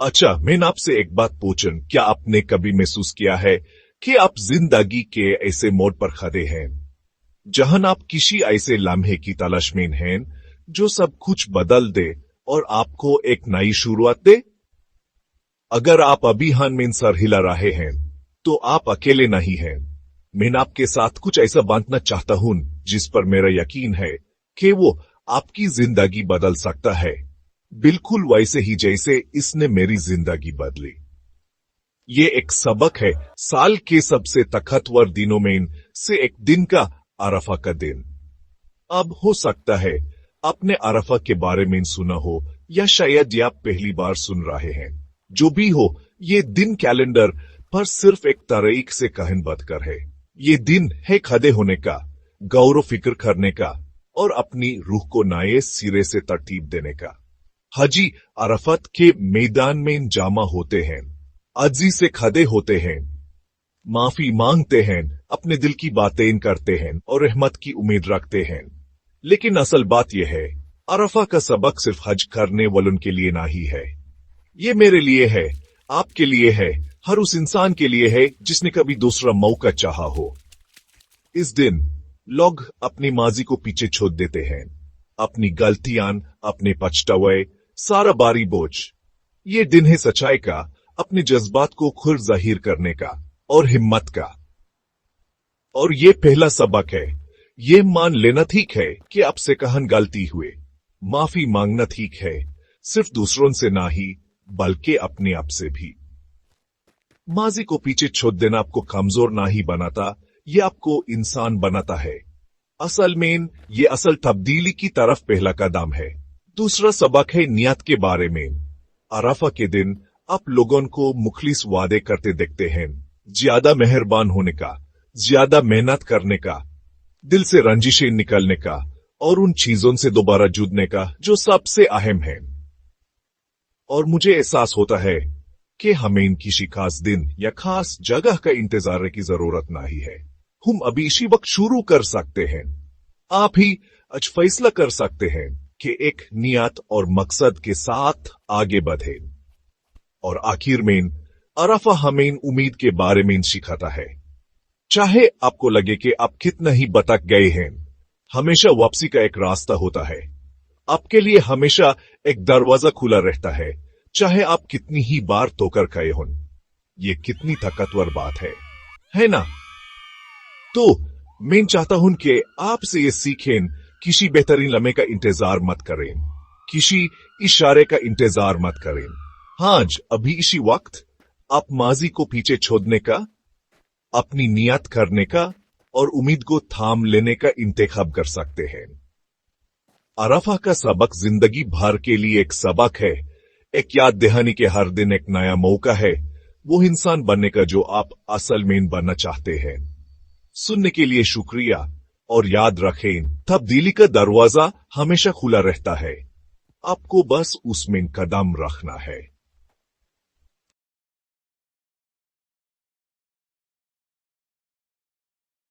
अच्छा, मैंने आपसे एक बात पूछूं, क्या आपने कभी महसूस किया है कि आप जिंदगी के ऐसे मोड़ पर खड़े हैं जहां आप किसी ऐसे लम्हे की तलाश में हैं जो सब कुछ बदल दे और आपको एक नई शुरुआत दे? अगर आप अभी हान में सर हिला रहे हैं तो आप अकेले नहीं हैं। मैं आपके साथ कुछ ऐसा बांटना चाहता हूं जिस पर मेरा यकीन है कि वो आपकी जिंदगी बदल सकता है, बिल्कुल वैसे ही जैसे इसने मेरी जिंदगी बदली। ये एक सबक है साल के सबसे ताकतवर दिनों में से एक दिन का, अरफा का दिन। अब हो सकता है आपने अरफा के बारे में सुना हो या शायद ये आप पहली बार सुन रहे हैं। जो भी हो, ये दिन कैलेंडर पर सिर्फ एक तारीख से कहनबद्ध कर है। ये दिन है खड़े होने का, गौर फिक्र करने का और अपनी रूह को नए सिरे से तरतीब देने का। हाजी अरफत के मैदान में जमा होते हैं, आजी से खड़े होते हैं, माफी मांगते हैं, अपने दिल की बातें करते हैं और रहमत की उम्मीद रखते हैं। लेकिन असल बात यह है, अरफा का सबक सिर्फ हज करने वालों के लिए नहीं है। ये मेरे लिए है, आपके लिए है, हर उस इंसान के लिए है जिसने कभी दूसरा मौका चाहा हो। इस दिन लोग अपनी माजी को पीछे छोड़ देते हैं, अपनी गलतियां, अपने पछतावे, सारा बारी बोझ। ये दिन है सच्चाई का, अपने जज्बात को खुद जाहिर करने का और हिम्मत का। और ये पहला सबक है, ये मान लेना ठीक है कि आपसे कहन गलती हुए, माफी मांगना ठीक है, सिर्फ दूसरों से नहीं बल्कि अपने आप से भी। माजी को पीछे छोड़ देना आपको कमजोर नहीं बनाता, ये आपको इंसान बनाता है। असल में ये असल तब्दीली की तरफ पहला कदम है। दूसरा सबक है नियत के बारे में। अरफा के दिन आप लोगों को मुखलिस वादे करते देखते हैं, ज्यादा मेहरबान होने का, ज्यादा मेहनत करने का, दिल से रंजिशें निकलने का और उन चीजों से दोबारा जुड़ने का जो सबसे अहम है। और मुझे एहसास होता है कि हमें किसी खास दिन या खास जगह का इंतजार की जरूरत नहीं है। हम अभी इसी वक्त शुरू कर सकते हैं। आप ही आज फैसला कर सकते हैं कि एक नियत और मकसद के साथ आगे बढ़े। और आखिर में अरफा हमें उम्मीद के बारे में सिखाता है। चाहे आपको लगे कि आप कितना ही भटक गए हैं, हमेशा वापसी का एक रास्ता होता है। आपके लिए हमेशा एक दरवाजा खुला रहता है, चाहे आप कितनी ही बार ठोकर खाए हों। ये कितनी ताकतवर बात है ना? तो मैं चाहता हूं कि आपसे ये सीखें, किसी बेहतरीन लम्हे का इंतजार मत करें, किसी इशारे का इंतजार मत करें। आज अभी इसी वक्त आप माजी को पीछे छोड़ने का, अपनी नियत करने का और उम्मीद को थाम लेने का इंतखाब कर सकते हैं। अरफा का सबक जिंदगी भर के लिए एक सबक है, एक याद दहानी के हर दिन एक नया मौका है वो इंसान बनने का जो आप असल में बनना चाहते हैं। सुनने के लिए शुक्रिया और याद रखें, तब्दीली का दरवाजा हमेशा खुला रहता है, आपको बस उसमें कदम रखना है।